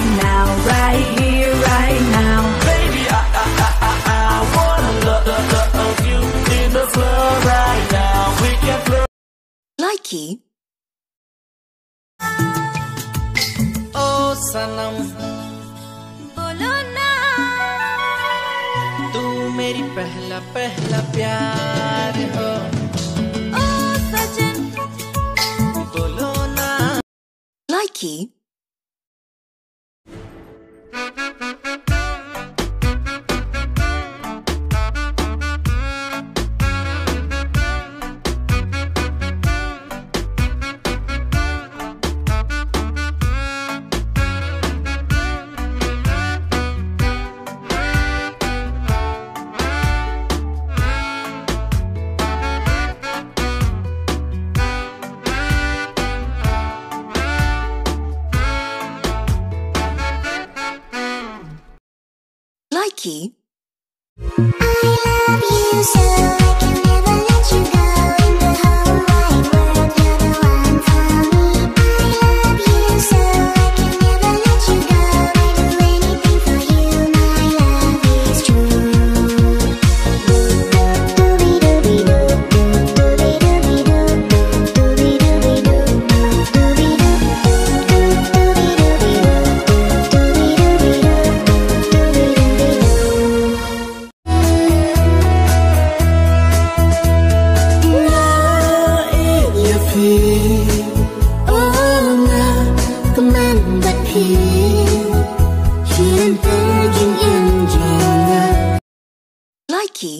right now, right here, right now. Baby, I wanna love you in the club right now. We can flow. Likey. Oh सनम बोलो ना तू मेरी पहला पहला प्यार हो ओ सजन बोलो ना Likey. Likey. I love you so I can never let you go. In the whole wide world, you're the one for me. I love you so I can never let you go. I do anything for you, my love is true. Likey.